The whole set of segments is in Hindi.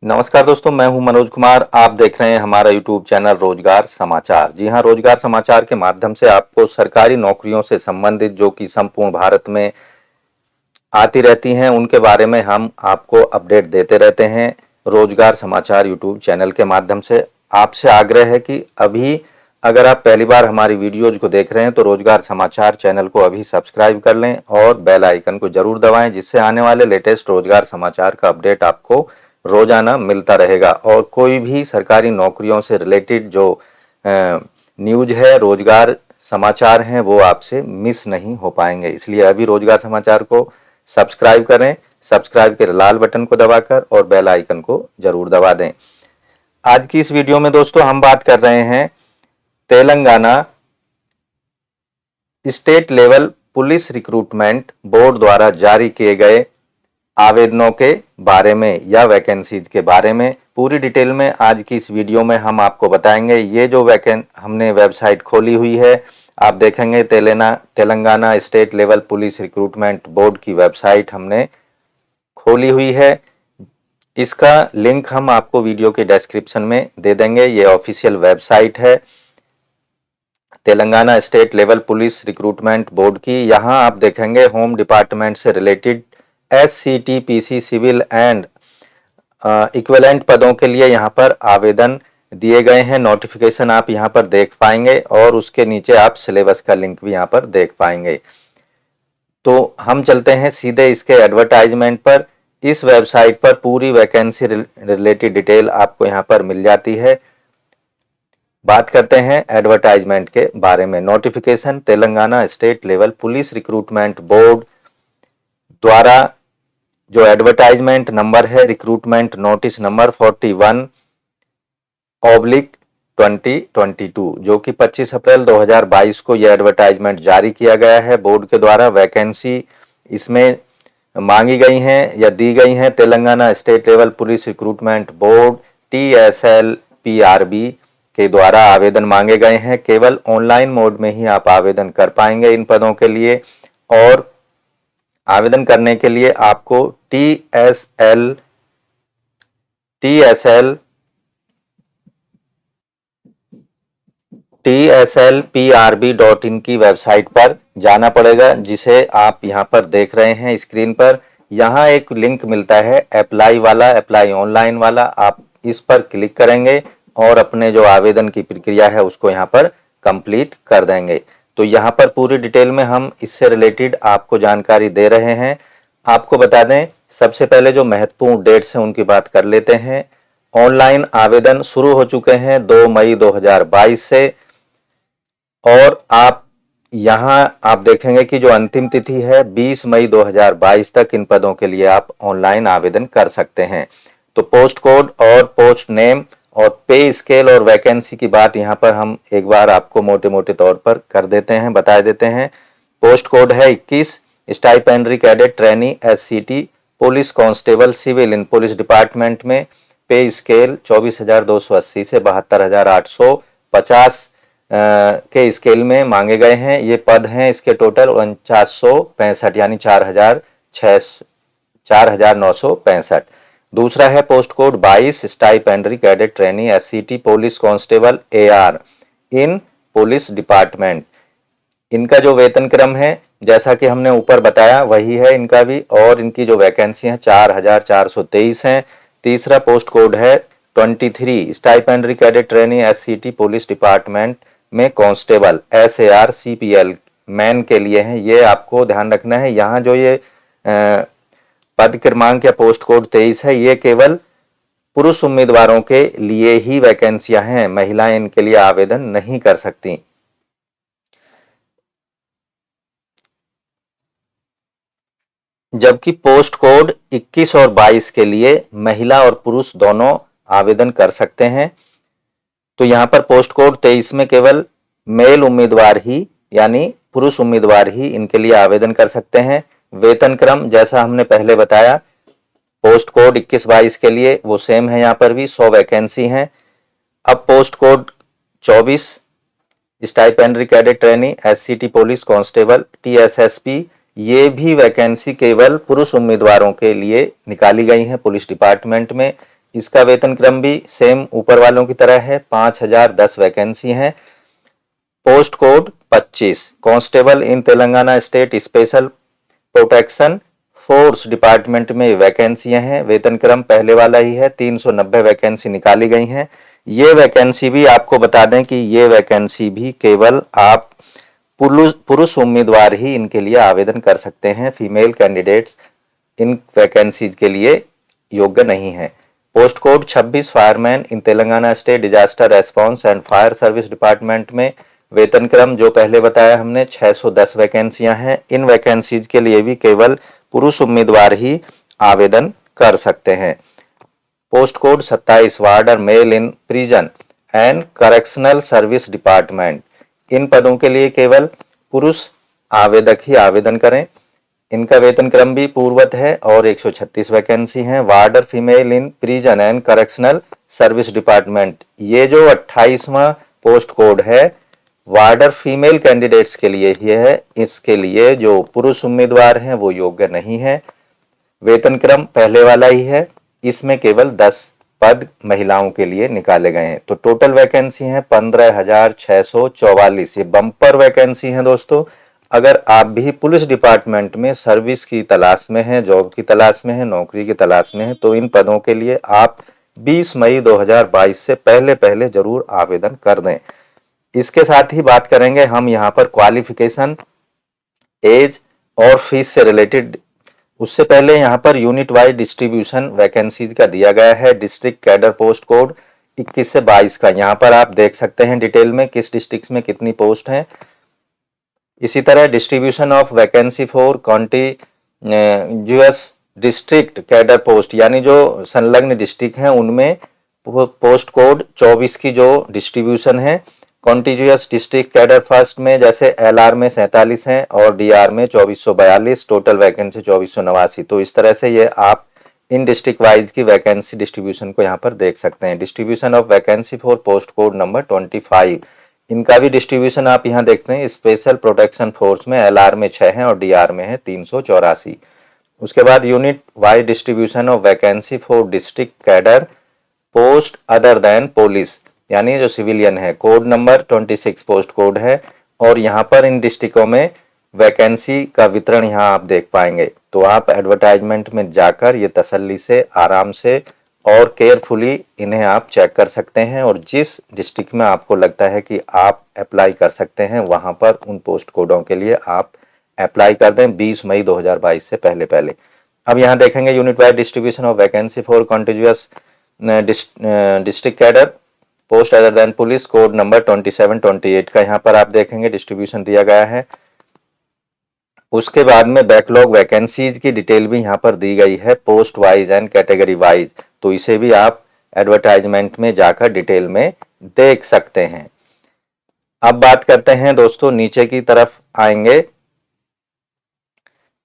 नमस्कार दोस्तों, मैं हूं मनोज कुमार। आप देख रहे हैं हमारा यूट्यूब चैनल रोजगार समाचार। जी हां, रोजगार समाचार के माध्यम से आपको सरकारी नौकरियों से संबंधित जो कि संपूर्ण भारत में आती रहती हैं उनके बारे में हम आपको अपडेट देते रहते हैं रोजगार समाचार यूट्यूब चैनल के माध्यम से। आपसे आग्रह है कि अभी अगर आप पहली बार हमारी वीडियोज को देख रहे हैं तो रोजगार समाचार चैनल को अभी सब्सक्राइब कर लें और बेल आइकन को जरूर दबाएं, जिससे आने वाले लेटेस्ट रोजगार समाचार का अपडेट आपको रोजाना मिलता रहेगा। और कोई भी सरकारी नौकरियों से रिलेटेड जो न्यूज है, रोजगार समाचार हैं, वो आपसे मिस नहीं हो पाएंगे। इसलिए अभी रोजगार समाचार को सब्सक्राइब करें, सब्सक्राइब के लाल बटन को दबाकर और बेल आइकन को जरूर दबा दें। आज की इस वीडियो में दोस्तों हम बात कर रहे हैं Telangana state level police recruitment board द्वारा जारी किए गए आवेदनों के बारे में या वैकेंसीज के बारे में। पूरी डिटेल में आज की इस वीडियो में हम आपको बताएंगे। ये जो हमने वेबसाइट खोली हुई है, आप देखेंगे Telangana state level police recruitment board की वेबसाइट हमने खोली हुई है। इसका लिंक हम आपको वीडियो के डिस्क्रिप्शन में दे देंगे। ये ऑफिशियल वेबसाइट है Telangana state level police recruitment board की। यहाँ आप देखेंगे होम डिपार्टमेंट से related SCTPC civil and equivalent पदों के लिए यहाँ पर आवेदन दिए गए हैं। नोटिफिकेशन आप यहाँ पर देख पाएंगे और उसके नीचे आप सिलेबस का लिंक भी यहाँ पर देख पाएंगे। तो हम चलते हैं सीधे इसके एडवर्टाइजमेंट पर। इस वेबसाइट पर पूरी वैकेंसी रिलेटेड डिटेल आपको यहाँ पर मिल जाती है। बात करते हैं एडवर्टाइजमेंट के बारे में। Notification Telangana state level police recruitment board द्वारा जो एडवर्टाइजमेंट नंबर है, रिक्रूटमेंट नोटिस नंबर 41/2022, जो कि 25 अप्रैल 2022 को यह एडवर्टाइजमेंट जारी किया गया है बोर्ड के द्वारा। वैकेंसी इसमें मांगी गई हैं या दी गई हैं Telangana state level police recruitment board TSLPRB के द्वारा आवेदन मांगे गए हैं। केवल ऑनलाइन मोड में ही आप आवेदन कर पाएंगे इन पदों के लिए। और आवेदन करने के लिए आपको TSLPRB.in की वेबसाइट पर जाना पड़ेगा, जिसे आप यहां पर देख रहे हैं स्क्रीन पर। यहां एक लिंक मिलता है अप्लाई वाला, अप्लाई ऑनलाइन वाला। आप इस पर क्लिक करेंगे और अपने जो आवेदन की प्रक्रिया है उसको यहां पर कंप्लीट कर देंगे। तो यहां पर पूरी डिटेल में हम इससे रिलेटेड आपको जानकारी दे रहे हैं। आपको बता दें, सबसे पहले जो महत्वपूर्ण डेट्स हैं उनकी बात कर लेते हैं। ऑनलाइन आवेदन शुरू हो चुके हैं 2 मई 2022 से। और आप यहां आप देखेंगे कि जो अंतिम तिथि है 20 मई 2022 तक इन पदों के लिए आप ऑनलाइन आवेदन कर सकते हैं। तो पोस्ट कोड और पोस्ट नेम और पे स्केल और वैकेंसी की बात यहां पर हम एक बार आपको मोटे मोटे तौर पर कर देते हैं, बता देते हैं। पोस्ट कोड है 21, stipendiary cadet trainee SCT police constable civil in police department में। पे स्केल 24,280 से 72,850 के स्केल में मांगे गए हैं। ये पद हैं इसके टोटल 4965, यानी 4,965। दूसरा है post code 22, stipendiary cadet trainee SCT police constable AR इन पुलिस डिपार्टमेंट। इनका जो वेतन क्रम है, जैसा कि हमने ऊपर बताया, वही है इनका भी। और इनकी जो वैकेंसी है 4,423 हैं। तीसरा पोस्ट कोड है 23, stipendiary cadet trainee SCT police department में कांस्टेबल SAR CPL मैन के लिए है। ये आपको ध्यान रखना है। यहाँ जो ये पद क्रमांक या पोस्ट कोड 23 है, ये केवल पुरुष उम्मीदवारों के लिए ही वैकेंसियां हैं। महिलाएं इनके लिए आवेदन नहीं कर सकती। जबकि पोस्ट कोड 21 और 22 के लिए महिला और पुरुष दोनों आवेदन कर सकते हैं। तो यहां पर पोस्ट कोड 23 में केवल मेल उम्मीदवार ही, यानी पुरुष उम्मीदवार ही इनके लिए आवेदन कर सकते हैं। वेतन क्रम जैसा हमने पहले बताया, पोस्ट कोड 21-22 के लिए वो सेम है, यहाँ पर भी 100 वैकेंसी हैं। अब post code 24, stipendiary cadet trainee SCT police constable TSSP, ये भी वैकेंसी केवल पुरुष उम्मीदवारों के लिए निकाली गई हैं पुलिस डिपार्टमेंट में। इसका वेतन क्रम भी सेम ऊपर वालों की तरह है। 5010 वैकेंसी हैं। Post code 25, constable in Telangana state special protection force department में वैकेंसियां हैं। वेतन क्रम पहले वाला ही है। 390 वैकेंसी निकाली गई हैं। ये वैकेंसी भी आपको बता दें कि ये वैकेंसी भी केवल आप पुरुष उम्मीदवार ही इनके लिए आवेदन कर सकते हैं। फीमेल कैंडिडेट्स इन वैकेंसीज के लिए योग्य नहीं है। Post code 26, fireman in Telangana state disaster response and fire service department में वेतन क्रम जो पहले बताया हमने 610 वैकेंसियां हैं। इन वैकेंसीज के लिए भी केवल पुरुष उम्मीदवार ही आवेदन कर सकते हैं। Post code 27, warder male in prison and correctional service department, इन पदों के लिए केवल पुरुष आवेदक ही आवेदन करें। इनका वेतन क्रम भी पूर्वत है और 136 वैकेंसी हैं। Warder female in prison and correctional service department, ये जो 28वां पोस्ट कोड है वार्डर फीमेल कैंडिडेट्स के लिए ही है। इसके लिए जो पुरुष उम्मीदवार हैं वो योग्य नहीं है। वेतन क्रम पहले वाला ही है। इसमें केवल 10 पद महिलाओं के लिए निकाले गए हैं। तो टोटल वैकेंसी है 15,644। ये बम्पर वैकेंसी है दोस्तों। अगर आप भी पुलिस डिपार्टमेंट में सर्विस की तलाश में हैं, जॉब की तलाश में हैं, नौकरी की तलाश में हैं, तो इन पदों के लिए आप 20 मई 2022 से पहले पहले जरूर आवेदन कर दें। इसके साथ ही बात करेंगे हम यहाँ पर क्वालिफिकेशन, एज और फीस से रिलेटेड। उससे पहले यहाँ per unit wise distribution vacancies का दिया गया है। डिस्ट्रिक्ट कैडर पोस्ट कोड 21 से 22 का यहाँ पर आप देख सकते हैं डिटेल में किस डिस्ट्रिक्ट में कितनी पोस्ट हैं। इसी तरह distribution of vacancy for continuous district cadre post, यानी जो संलग्न डिस्ट्रिक्ट हैं उनमें पोस्ट कोड 24 की जो डिस्ट्रीब्यूशन है। कॉन्टिन्यूअस डिस्ट्रिक्ट कैडर फर्स्ट में जैसे एलआर में 47 हैं और डीआर में 2442, टोटल वैकेंसी 2489। तो इस तरह से ये आप इन डिस्ट्रिक्ट वाइज की वैकेंसी डिस्ट्रीब्यूशन को यहाँ पर देख सकते हैं। Distribution of vacancy for post code number 25, इनका भी डिस्ट्रीब्यूशन आप यहाँ देखते हैं। स्पेशल प्रोटेक्शन फोर्स में एलआर में 6 हैं और डीआर में है 384। उसके बाद unit wise distribution of vacancy for district cadre post other than police, यानी जो सिविलियन है, कोड नंबर 26 पोस्ट कोड है। और यहाँ पर इन डिस्ट्रिक्टों में वैकेंसी का वितरण यहाँ आप देख पाएंगे। तो आप एडवर्टाइजमेंट में जाकर ये तसल्ली से, आराम से और केयरफुली इन्हें आप चेक कर सकते हैं और जिस डिस्ट्रिक्ट में आपको लगता है कि आप अप्लाई कर सकते हैं वहां पर उन पोस्ट कोडों के लिए आप अप्लाई कर दें 20 मई 2022 से पहले पहले। अब यहाँ देखेंगे unit wise distribution of vacancy for continuous district cadre post other than police, code number 2728 का यहाँ पर आप देखेंगे डिस्ट्रीब्यूशन दिया गया है। उसके बाद में बैकलॉग वैकेंसीज की डिटेल भी यहाँ पर दी गई है, post wise and category wise. तो इसे भी आप एडवर्टाइजमेंट में जाकर डिटेल में देख सकते हैं। अब बात करते हैं दोस्तों, नीचे की तरफ आएंगे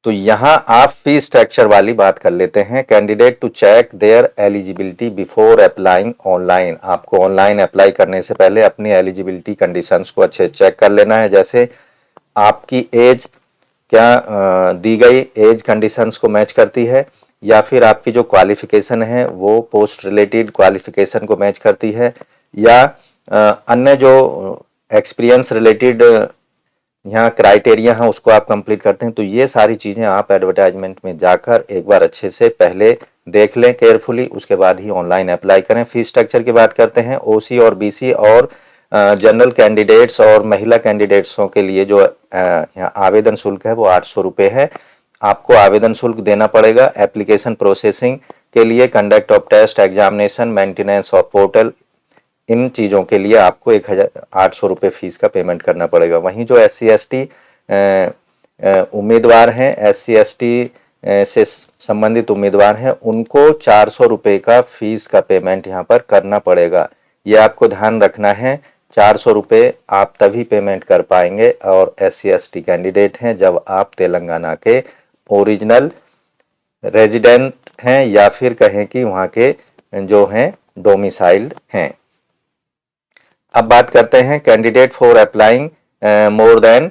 तो यहाँ आप फी स्ट्रक्चर वाली बात कर लेते हैं। Candidate to check their eligibility before applying online, आपको ऑनलाइन अप्लाई करने से पहले अपनी एलिजिबिलिटी कंडीशंस को अच्छे चेक कर लेना है। जैसे आपकी एज क्या दी गई एज कंडीशंस को मैच करती है, या फिर आपकी जो क्वालिफिकेशन है वो पोस्ट रिलेटेड क्वालिफिकेशन को मैच करती है, या अन्य जो एक्सपीरियंस रिलेटेड यहाँ क्राइटेरिया है उसको आप कंप्लीट करते हैं। तो ये सारी चीज़ें आप एडवर्टाइजमेंट में जाकर एक बार अच्छे से पहले देख लें केयरफुली, उसके बाद ही ऑनलाइन अप्लाई करें। फी स्ट्रक्चर की बात करते हैं। ओसी और बीसी और जनरल कैंडिडेट्स और महिला कैंडिडेट्सों के लिए जो यहाँ आवेदन शुल्क है वो 800 रुपये है। आपको आवेदन शुल्क देना पड़ेगा। एप्लीकेशन प्रोसेसिंग के लिए, conduct of test, examination, maintenance of portal, इन चीज़ों के लिए आपको 1800 रुपये फीस का पेमेंट करना पड़ेगा। वहीं जो SC/ST उम्मीदवार हैं, SC/ST से संबंधित उम्मीदवार हैं, उनको 400 रुपये का फीस का पेमेंट यहाँ पर करना पड़ेगा। ये आपको ध्यान रखना है। 400 रुपये आप तभी पेमेंट कर पाएंगे और SC/ST कैंडिडेट हैं जब आप तेलंगाना के ओरिजिनल रेजिडेंट हैं या फिर कहें कि वहाँ के जो हैं डोमिसाइल्ड हैं। अब बात करते हैं candidate for applying more than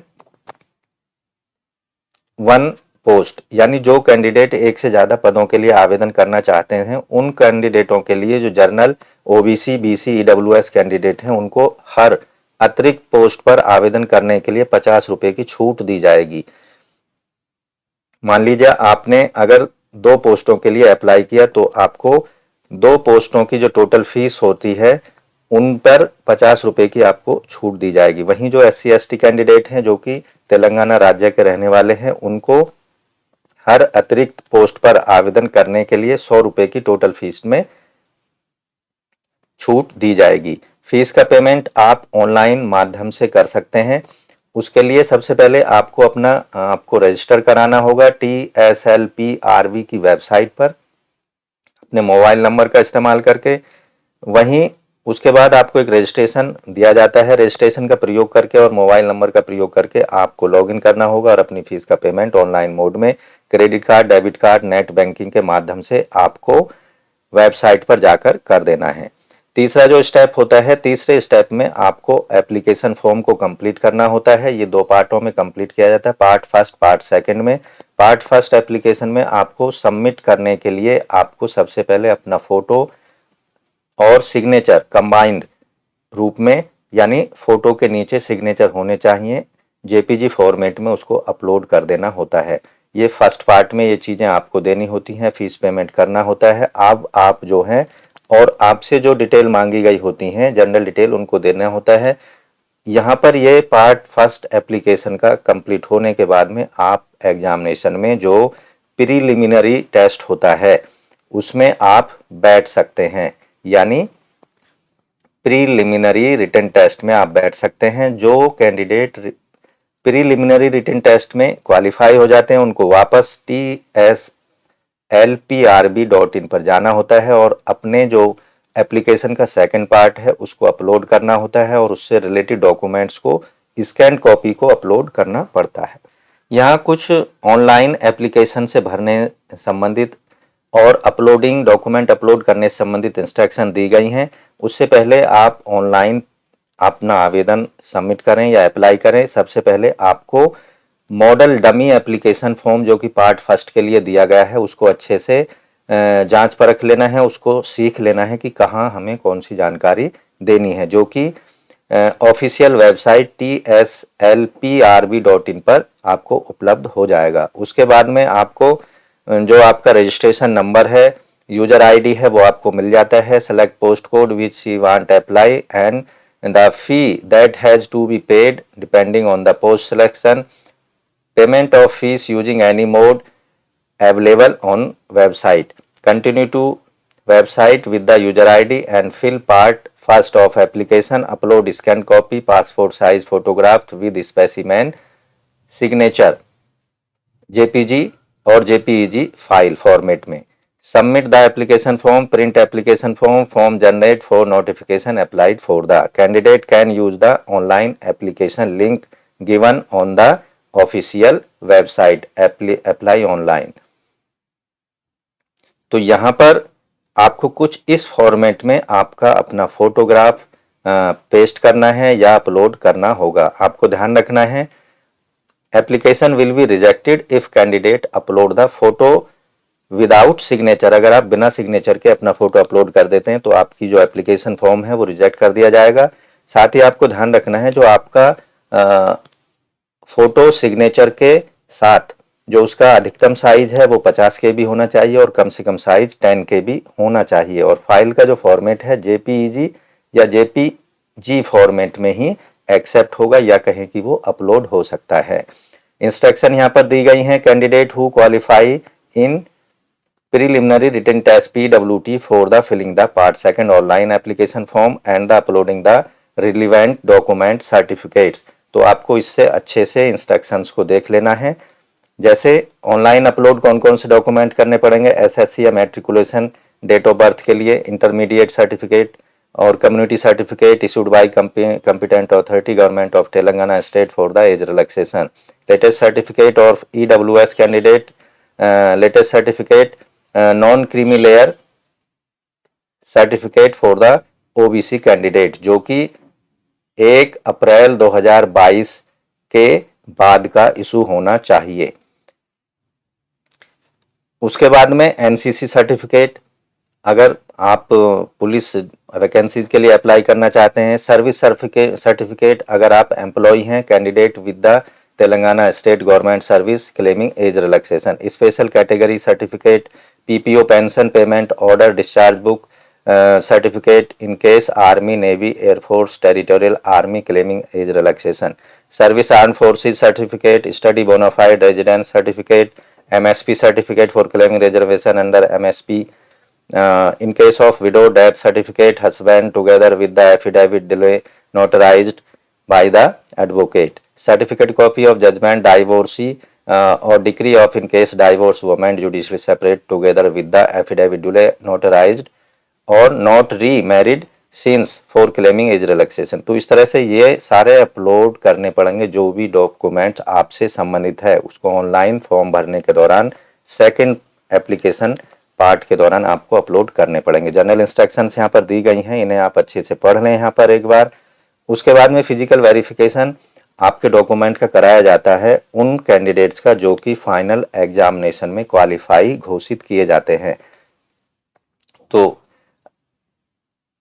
1 post, यानी जो कैंडिडेट एक से ज़्यादा पदों के लिए आवेदन करना चाहते हैं उन कैंडिडेटों के लिए जो general, OBC, BC, EWS candidate हैं उनको हर अतिरिक्त पोस्ट पर आवेदन करने के लिए 50 रुपये की छूट दी जाएगी। मान लीजिए आपने अगर 2 पोस्टों के लिए अप्लाई किया तो आपको 2 पोस्टों की जो टोटल फीस होती है उन पर 50 रुपये की आपको छूट दी जाएगी। वहीं जो SC ST कैंडिडेट हैं जो कि तेलंगाना राज्य के रहने वाले हैं उनको हर अतिरिक्त पोस्ट पर आवेदन करने के लिए 100 रुपये की टोटल फीस में छूट दी जाएगी। फीस का पेमेंट आप ऑनलाइन माध्यम से कर सकते हैं। उसके लिए सबसे पहले आपको रजिस्टर कराना होगा TSLPRB की वेबसाइट पर अपने मोबाइल नंबर का इस्तेमाल करके। वहीं उसके बाद आपको एक रजिस्ट्रेशन दिया जाता है। रजिस्ट्रेशन का प्रयोग करके और मोबाइल नंबर का प्रयोग करके आपको लॉगिन करना होगा और अपनी फीस का पेमेंट ऑनलाइन मोड में credit card, debit card, net banking के माध्यम से आपको वेबसाइट पर जाकर कर देना है। तीसरा जो स्टेप होता है, तीसरे स्टेप में आपको एप्लीकेशन फॉर्म को कंप्लीट करना होता है। ये 2 पार्टों में कंप्लीट किया जाता है, पार्ट फर्स्ट, पार्ट सेकंड में। पार्ट फर्स्ट एप्लीकेशन में आपको सबमिट करने के लिए आपको सबसे पहले अपना फोटो और सिग्नेचर कंबाइंड रूप में, यानी फोटो के नीचे सिग्नेचर होने चाहिए, JPG फॉर्मेट में उसको अपलोड कर देना होता है। ये फर्स्ट पार्ट में ये चीज़ें आपको देनी होती हैं, फीस पेमेंट करना होता है। अब आप जो हैं और आपसे जो डिटेल मांगी गई होती हैं, जनरल डिटेल, उनको देना होता है। यहाँ पर ये पार्ट फर्स्ट एप्लीकेशन का कंप्लीट होने के बाद में आप एग्जामिनेशन में जो प्रीलिमिनरी टेस्ट होता है उसमें आप बैठ सकते हैं, यानी प्रीलिमिनरी रिटन टेस्ट में आप बैठ सकते हैं। जो कैंडिडेट प्रीलिमिनरी रिटन टेस्ट में क्वालिफाई हो जाते हैं उनको वापस TSLPRB.in पर जाना होता है और अपने जो एप्लीकेशन का सेकंड पार्ट है उसको अपलोड करना होता है और उससे रिलेटेड डॉक्यूमेंट्स को स्कैन कॉपी को अपलोड करना पड़ता है। यहाँ कुछ ऑनलाइन एप्लीकेशन से भरने संबंधित और अपलोडिंग डॉक्यूमेंट अपलोड करने से संबंधित इंस्ट्रक्शन दी गई हैं। उससे पहले आप ऑनलाइन अपना आवेदन सबमिट करें या अप्लाई करें, सबसे पहले आपको मॉडल डमी एप्लीकेशन फॉर्म जो कि पार्ट फर्स्ट के लिए दिया गया है उसको अच्छे से जांच परख लेना है, उसको सीख लेना है कि कहाँ हमें कौन सी जानकारी देनी है, जो कि ऑफिशियल वेबसाइट TSLPRB.in पर आपको उपलब्ध हो जाएगा। उसके बाद में आपको जो आपका रजिस्ट्रेशन नंबर है, यूजर आईडी है, वो आपको मिल जाता है। Select post code which you want apply and the fee that has to be paid depending on the post selection, payment of fees using any mode available on website. Continue to website with the user ID and fill part first of application. Upload scanned copy passport size photograph with specimen signature JPG और JPEG file format में. Submit the application form. Print application form. Form generate for notification applied for the candidate can use the online application link given on the official website apply online. तो यहाँ पर आपको कुछ इस फॉर्मेट में आपका अपना फोटोग्राफ पेस्ट करना है या अपलोड करना होगा। आपको ध्यान रखना है application will be rejected if candidate upload the photo without signature. अगर आप बिना सिग्नेचर के अपना फोटो अपलोड कर देते हैं तो आपकी जो एप्लीकेशन फॉर्म है वो रिजेक्ट कर दिया जाएगा। साथ ही आपको ध्यान रखना है जो आपका फोटो सिग्नेचर के साथ जो उसका अधिकतम साइज है वो 50 KB होना चाहिए और कम से कम साइज 10 KB होना चाहिए और फाइल का जो फॉर्मेट है JPEG या JPG फॉर्मेट में ही एक्सेप्ट होगा या कहें कि वो अपलोड हो सकता है। इंस्ट्रक्शन यहाँ पर दी गई हैं। Candidate who qualify in preliminary written test PWT for the filling the part second online application form and the uploading the relevant document certificates. तो आपको इससे अच्छे से इंस्ट्रक्शंस को देख लेना है। जैसे ऑनलाइन अपलोड कौन कौन से डॉक्यूमेंट करने पड़ेंगे, SSC या मैट्रिकुलेशन, डेट ऑफ बर्थ के लिए इंटरमीडिएट सर्टिफिकेट और community certificate issued by competent authority government of Telangana state for the age relaxation, latest certificate of EWS candidate, latest certificate non creamy layer certificate for the OBC candidate जो कि 1 अप्रैल 2022 के बाद का इशू होना चाहिए। उसके बाद में एनसीसी सर्टिफिकेट, अगर आप पुलिस वैकेंसीज के लिए अप्लाई करना चाहते हैं। सर्विस सर्टिफिकेट अगर आप एम्प्लॉय हैं, candidate with the Telangana state government service claiming age relaxation. Special category certificate, PPO pension payment order, discharge book certificate in case army navy air force territorial army claiming age relaxation. Service arm forces certificate, study bonafide residence certificate, MSP certificate for claiming reservation under MSP. In case of widow death certificate, husband together with the affidavit delay notarized by the advocate. Certificate copy of judgment divorcee or decree of in case divorce woman judicially separate together with the affidavit delay notarized or not remarried since for claiming age relaxation। तो इस तरह से ये सारे अपलोड करने पड़ेंगे, जो भी डॉक्यूमेंट आपसे संबंधित है उसको ऑनलाइन फॉर्म भरने के दौरान सेकंड एप्लीकेशन पार्ट के दौरान आपको अपलोड करने पड़ेंगे। जनरल इंस्ट्रक्शंस यहाँ पर दी गई हैं, इन्हें आप अच्छे से पढ़ लें यहाँ पर एक बार। उसके बाद में फिजिकल वेरिफिकेशन आपके डॉक्यूमेंट का कराया जाता है उन कैंडिडेट्स का जो कि फाइनल एग्जामिनेशन में क्वालिफाई घोषित किए जाते हैं। तो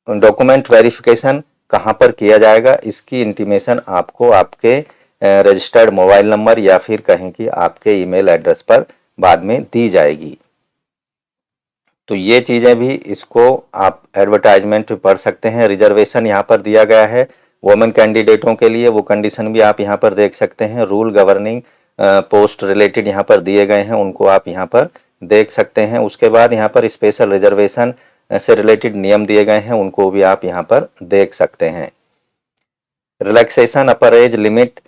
डॉक्यूमेंट वेरिफिकेशन कहाँ पर किया जाएगा, इसकी इंटीमेशन आपको आपके रजिस्टर्ड मोबाइल नंबर या फिर कहें कि आपके ईमेल एड्रेस पर बाद में दी जाएगी। तो ये चीज़ें भी इसको आप एडवर्टाइजमेंट में पढ़ सकते हैं। रिजर्वेशन यहाँ पर दिया गया है वुमेन कैंडिडेटों के लिए, वो कंडीशन भी आप यहाँ पर देख सकते हैं। रूल गवर्निंग पोस्ट रिलेटेड यहाँ पर दिए गए हैं, उनको आप यहाँ पर देख सकते हैं। उसके बाद यहाँ पर स्पेशल रिजर्वेशन से रिलेटेड नियम दिए गए हैं, उनको भी आप यहाँ पर देख सकते हैं। Relaxation upper age limit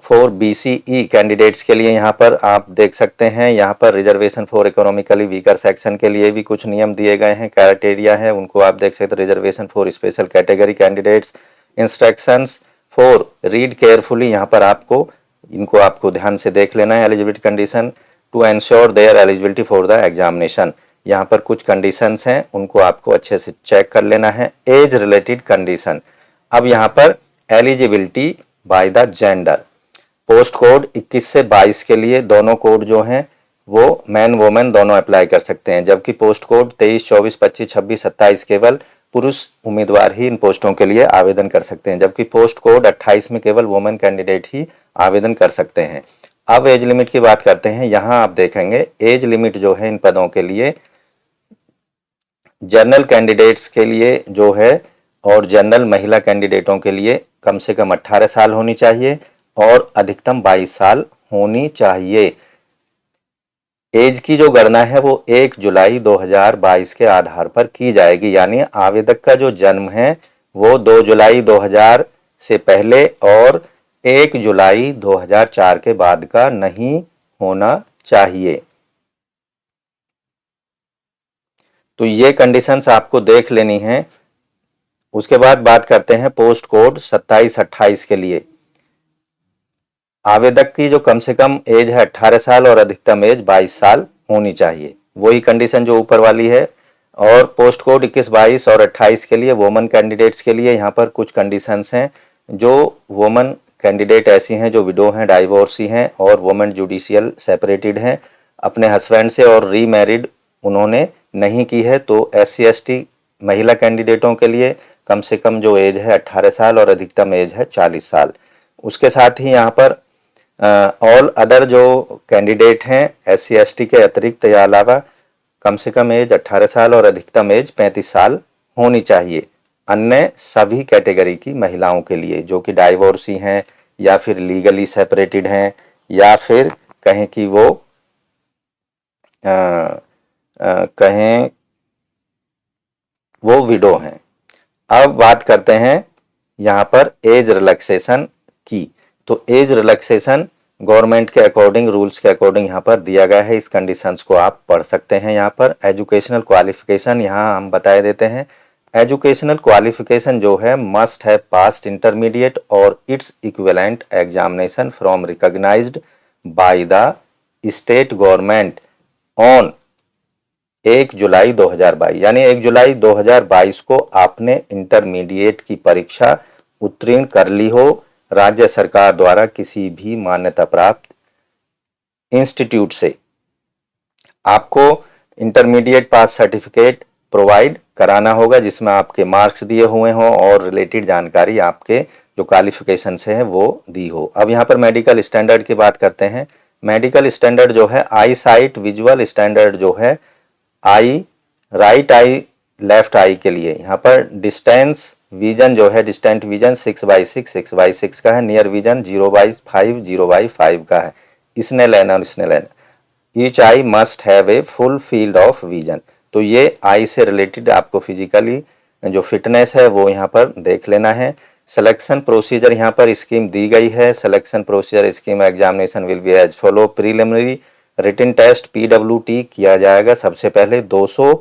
for BCE candidates के लिए यहाँ पर आप देख सकते हैं। यहाँ पर reservation for economically weaker section के लिए भी कुछ नियम दिए गए हैं, क्राइटेरिया है, उनको आप देख सकते हैं। Reservation for special category candidates, instructions for read carefully, यहाँ पर आपको इनको आपको ध्यान से देख लेना है। Eligibility condition to ensure their eligibility for the examination, यहाँ पर कुछ कंडीशंस हैं, उनको आपको अच्छे से चेक कर लेना है। एज रिलेटेड कंडीशन, अब यहाँ पर eligibility by the gender, post code 21 से 22 के लिए दोनों कोड जो हैं वो मैन वुमेन दोनों अप्लाई कर सकते हैं, जबकि पोस्ट कोड 23, 24, 25, 26, 27 केवल पुरुष उम्मीदवार ही इन पोस्टों के लिए आवेदन कर सकते हैं, जबकि पोस्ट कोड 28 में केवल वुमेन कैंडिडेट ही आवेदन कर सकते हैं। अब एज लिमिट की बात करते हैं। यहाँ आप देखेंगे एज लिमिट जो है इन पदों के लिए जनरल कैंडिडेट्स के लिए जो है और जनरल महिला कैंडिडेटों के लिए कम से कम 18 साल होनी चाहिए और अधिकतम 22 साल होनी चाहिए। एज की जो गणना है वो 1 जुलाई 2022 के आधार पर की जाएगी, यानी आवेदक का जो जन्म है वो 2 जुलाई 2000 से पहले और 1 जुलाई 2004 के बाद का नहीं होना चाहिए। तो ये कंडीशंस आपको देख लेनी है। उसके बाद बात करते हैं पोस्ट कोड 27-28 के लिए। आवेदक की जो कम से कम एज है 18 साल और अधिकतम एज 22 साल होनी चाहिए, वही कंडीशन जो ऊपर वाली है। और पोस्ट कोड 21, 22 और 28 के लिए वुमेन कैंडिडेट्स के लिए यहाँ पर कुछ कंडीशंस हैं। जो वुमेन कैंडिडेट ऐसी हैं जो विडो हैं, डाइवोर्सी हैं और वुमेन जुडिशियल सेपरेटेड हैं, अपने हस्बैंड से और रीमैरिड उन्होंने नहीं की है, तो SC ST महिला कैंडिडेटों के लिए कम से कम जो एज है 18 साल और अधिकतम एज है 40 साल। उसके साथ ही यहाँ पर ऑल अदर जो कैंडिडेट हैं SC ST के अतिरिक्त या अलावा कम से कम एज 18 साल और अधिकतम एज 35 साल होनी चाहिए। अन्य सभी कैटेगरी की महिलाओं के लिए जो कि डाइवोर्सी हैं या फिर लीगली सेपरेटेड हैं या फिर कहें कि वो कहें वो विडो हैं। अब बात करते हैं यहाँ पर एज रिलैक्सेशन की। तो एज रिलैक्सेशन गवर्नमेंट के अकॉर्डिंग, रूल्स के अकॉर्डिंग यहाँ पर दिया गया है। इस कंडीशंस को आप पढ़ सकते हैं। यहाँ पर एजुकेशनल क्वालिफिकेशन यहाँ हम बता देते हैं। एजुकेशनल क्वालिफिकेशन जो है मस्ट हैव पास्ड इंटरमीडिएट और its equivalent examination from recognised by the state government on 1 July 2022, यानी 1 जुलाई 2022 को आपने इंटरमीडिएट की परीक्षा उत्तीर्ण कर ली हो राज्य सरकार द्वारा किसी भी मान्यता प्राप्त इंस्टीट्यूट से। आपको इंटरमीडिएट पास सर्टिफिकेट प्रोवाइड कराना होगा जिसमें आपके मार्क्स दिए हुए हों और रिलेटेड जानकारी आपके जो क्वालिफिकेशन से है वो दी हो। अब यहाँ पर मेडिकल स्टैंडर्ड की बात करते हैं। मेडिकल स्टैंडर्ड जो है आई साइट विजुअल स्टैंडर्ड जो है आई राइट आई लेफ्ट आई के लिए यहाँ पर डिस्टेंस विजन जो है डिस्टेंट विजन 6/6 का है, नियर विजन 0/5 का है। इसने लेना और इसने लेना। Each I must have a full field of vision. तो ये आई से रिलेटेड आपको फिजिकली जो फिटनेस है वो यहाँ पर देख लेना है। सिलेक्शन प्रोसीजर यहाँ पर स्कीम दी गई है। Selection procedure scheme examination will be as follow. Preliminary written test PWT किया जाएगा। सबसे पहले 200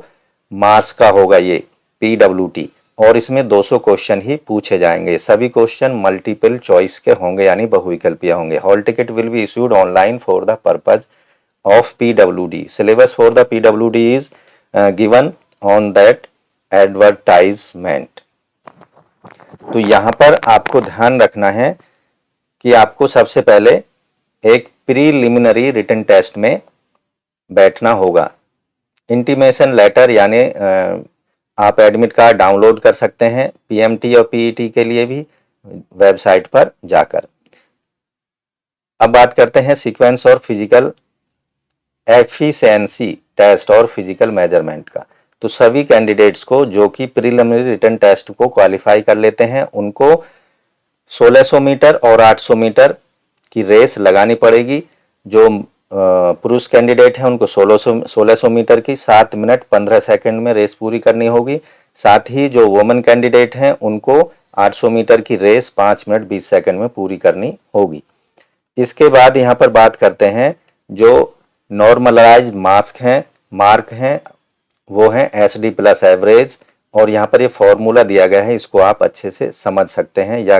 मार्क्स का होगा ये PWT और इसमें 200 क्वेश्चन ही पूछे जाएंगे। सभी क्वेश्चन मल्टीपल चॉइस के होंगे यानी बहुविकल्पीय होंगे। Hall ticket will be issued online for the purpose of PWD। Syllabus for the PWD is given on that advertisement. तो यहाँ पर आपको ध्यान रखना है कि आपको सबसे पहले एक प्रीलिमिनरी रिटन टेस्ट में बैठना होगा। इंटीमेशन लेटर यानी आप एडमिट कार्ड डाउनलोड कर सकते हैं PMT और PET के लिए भी वेबसाइट पर जाकर। अब बात करते हैं सीक्वेंस और फिजिकल एफिशिएंसी टेस्ट और फिजिकल मेजरमेंट का। तो सभी कैंडिडेट्स को जो कि प्रीलिमिनरी रिटन टेस्ट को क्वालिफाई कर लेते हैं उनको 1600 मीटर और 800 मीटर की रेस लगानी पड़ेगी। जो पुरुष कैंडिडेट हैं उनको 1600 मीटर की 7 मिनट 15 सेकंड में रेस पूरी करनी होगी। साथ ही जो वुमेन कैंडिडेट हैं उनको 800 मीटर की रेस 5 मिनट 20 सेकंड में पूरी करनी होगी। इसके बाद यहाँ पर बात करते हैं जो नॉर्मलाइज मार्क हैं वो हैं SD प्लस एवरेज। और यहाँ पर ये फॉर्मूला दिया गया है, इसको आप अच्छे से समझ सकते हैं या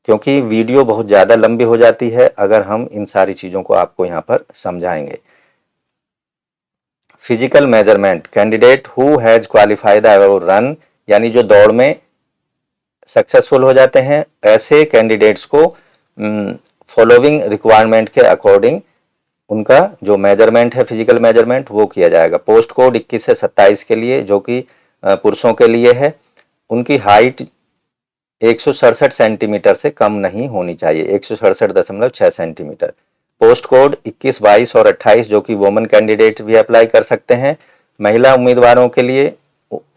क्योंकि वीडियो बहुत ज़्यादा लंबी हो जाती है अगर हम इन सारी चीज़ों को आपको यहाँ पर समझाएंगे। Physical measurement candidate who has qualified run यानी जो दौड़ में सक्सेसफुल हो जाते हैं ऐसे कैंडिडेट्स को फॉलोइंग रिक्वायरमेंट के अकॉर्डिंग उनका जो मेजरमेंट है फिजिकल मेजरमेंट वो किया जाएगा। पोस्ट कोड 21 से 27 के लिए जो कि पुरुषों के लिए है, उनकी हाइट 167 सेंटीमीटर से कम नहीं होनी चाहिए, 167.6 सेंटीमीटर। पोस्ट कोड 21, 22 और 28 जो कि वुमेन कैंडिडेट भी अप्लाई कर सकते हैं। महिला उम्मीदवारों के लिए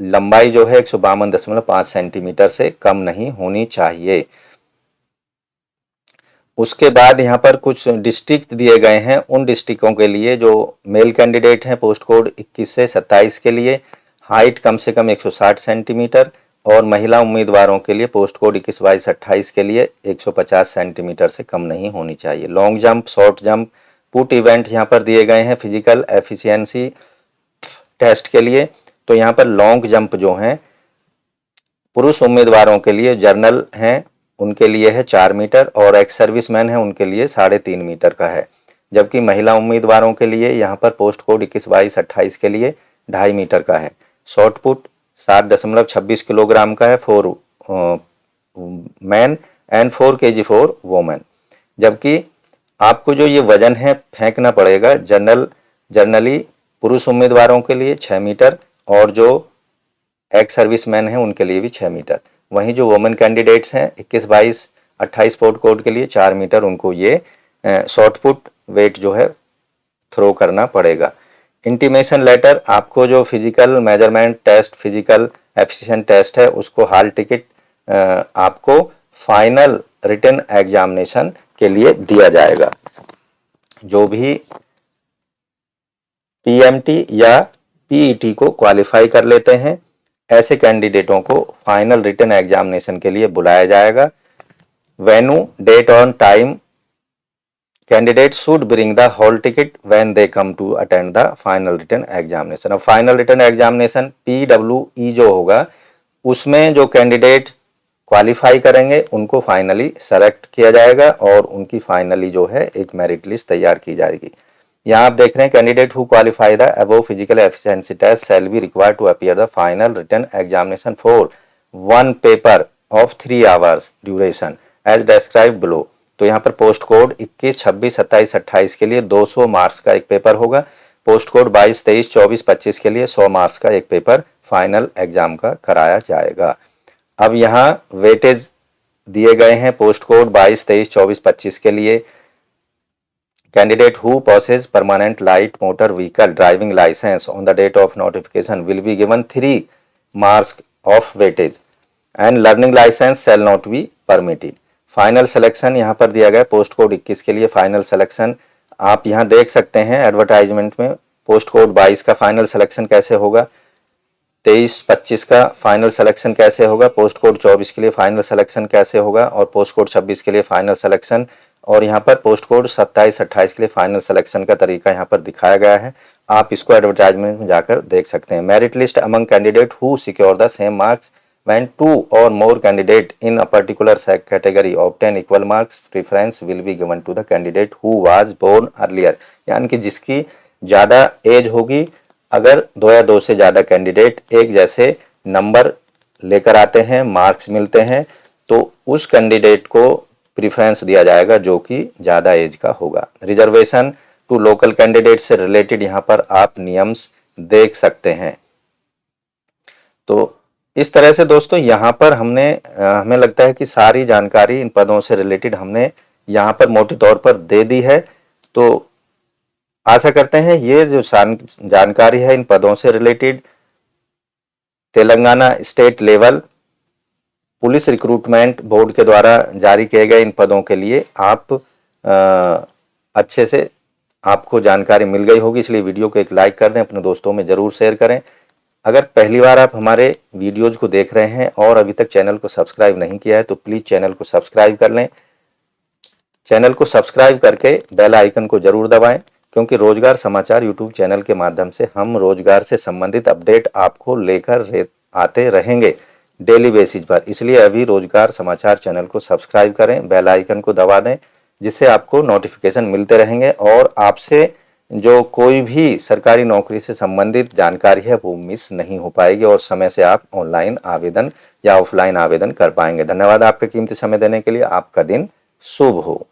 लंबाई जो है 152.5 सेंटीमीटर से कम नहीं होनी चाहिए। उसके बाद यहाँ पर कुछ डिस्ट्रिक्ट दिए गए हैं। उन डिस्ट्रिक्टों के लिए जो मेल कैंडिडेट हैं पोस्ट कोड 21 से 27 के लिए हाइट कम से कम 160 सेंटीमीटर और महिला उम्मीदवारों के लिए पोस्ट कोड 21, 22, 28 के लिए 150 सेंटीमीटर से कम नहीं होनी चाहिए। Long jump, short jump, put event यहाँ पर दिए गए हैं फिजिकल एफिशिएंसी टेस्ट के लिए। तो यहाँ पर लॉन्ग जंप जो हैं पुरुष उम्मीदवारों के लिए जर्नल हैं उनके लिए है 4 मीटर और एक्स सर्विसमैन है उनके लिए 3.5 मीटर का है। जबकि महिला उम्मीदवारों के लिए यहाँ पर पोस्ट कोड 21, 22, 28 के लिए 2.5 मीटर का है। शॉर्ट पुट 7.26 किलोग्राम का है for man and 4 kg for women. जबकि आपको जो ये वजन है फेंकना पड़ेगा जनरली पुरुष उम्मीदवारों के लिए 6 मीटर और जो एक्स सर्विसमैन है उनके लिए भी 6 मीटर। वहीं जो वुमेन कैंडिडेट्स हैं 21, 22, 28 पोस्ट कोड के लिए 4 मीटर उनको ये शॉर्ट पुट वेट जो है थ्रो करना पड़ेगा। इंटीमेशन लेटर आपको जो physical measurement test physical efficient test है उसको हॉल टिकट आपको फाइनल रिटन एग्जामिनेशन के लिए दिया जाएगा। जो भी PMT या PET को क्वालिफाई कर लेते हैं ऐसे कैंडिडेटों को फाइनल रिटन एग्जामिनेशन के लिए बुलाया जाएगा। वेन्यू, डेट और time candidate should bring the hall ticket when they come to attend the final written examination. अब फाइनल रिटन एग्जामिनेशन PWE जो होगा उसमें जो कैंडिडेट क्वालिफाई करेंगे उनको फाइनली सेलेक्ट किया जाएगा और उनकी फाइनली जो है एक मेरिट लिस्ट तैयार की जाएगी। यहाँ आप देख रहे हैं candidate who qualify the above physical efficiency test shall be required to appear the final written examination for 1 paper of 3 hours duration as described below. तो यहाँ पर पोस्ट कोड 21, 26, 27, 28 के लिए 200 मार्क्स का एक पेपर होगा। पोस्ट कोड 22, 23, 24, 25 के लिए 100 मार्क्स का एक पेपर फाइनल एग्जाम का कराया जाएगा। अब यहाँ वेटेज दिए गए हैं पोस्ट कोड 22, 23, 24, 25 के लिए। Candidate who possesses permanent light motor vehicle driving licence on the date of notification will be given 3 marks of weightage and learning licence shall not be permitted. Final selection यहाँ पर दिया गया पोस्ट कोड 21 के लिए फाइनल सिलेक्शन। आप यहाँ देख सकते हैं एडवर्टाइजमेंट में पोस्ट कोड 22 का फाइनल सिलेक्शन कैसे होगा, 23, 25 का फाइनल सिलेक्शन कैसे होगा, पोस्ट कोड 24 के लिए फाइनल सिलेक्शन कैसे होगा और पोस्ट कोड 26 के लिए फाइनल सिलेक्शन, और यहाँ पर पोस्ट कोड 27, 28 के लिए फाइनल सिलेक्शन का तरीका यहाँ पर दिखाया गया है। आप इसको एडवर्टाइजमेंट में जाकर देख सकते हैं। Merit list among candidate who secure the same marks when 2 or more candidate in a particular category obtain equal marks, preference will be given to the candidate who was born earlier। यानी कि जिसकी ज़्यादा एज होगी, अगर 2 या 2 से ज़्यादा कैंडिडेट एक जैसे नंबर लेकर आते हैं, मार्क्स मिलते हैं, तो उस कैंडिडेट को प्रीफरेंस दिया जाएगा जो कि ज़्यादा एज का होगा। रिजर्वेशन टू लोकल कैंडिडेट से रिलेटेड यहाँ पर आप नियम्स देख सकते हैं। तो इस तरह से दोस्तों यहाँ पर हमें लगता है कि सारी जानकारी इन पदों से रिलेटेड हमने यहाँ पर मोटे तौर पर दे दी है। तो आशा करते हैं ये जो जानकारी है इन पदों से related Telangana state level police recruitment board के द्वारा जारी किए गए इन पदों के लिए आप अच्छे से आपको जानकारी मिल गई होगी। इसलिए वीडियो को एक लाइक कर दें, अपने दोस्तों में ज़रूर शेयर करें। अगर पहली बार आप हमारे वीडियोज़ को देख रहे हैं और अभी तक चैनल को सब्सक्राइब नहीं किया है तो प्लीज़ चैनल को सब्सक्राइब कर लें। चैनल को सब्सक्राइब करके बेल आइकन को ज़रूर दबाएं, क्योंकि रोजगार समाचार यूट्यूब चैनल के माध्यम से हम रोजगार से संबंधित अपडेट आपको लेकर आते रहेंगे डेली बेसिस पर। इसलिए अभी रोजगार समाचार चैनल को सब्सक्राइब करें, बेल आइकन को दबा दें, जिससे आपको नोटिफिकेशन मिलते रहेंगे और आपसे जो कोई भी सरकारी नौकरी से संबंधित जानकारी है वो मिस नहीं हो पाएगी और समय से आप ऑनलाइन आवेदन या ऑफलाइन आवेदन कर पाएंगे। धन्यवाद आपका कीमती समय देने के लिए। आपका दिन शुभ हो।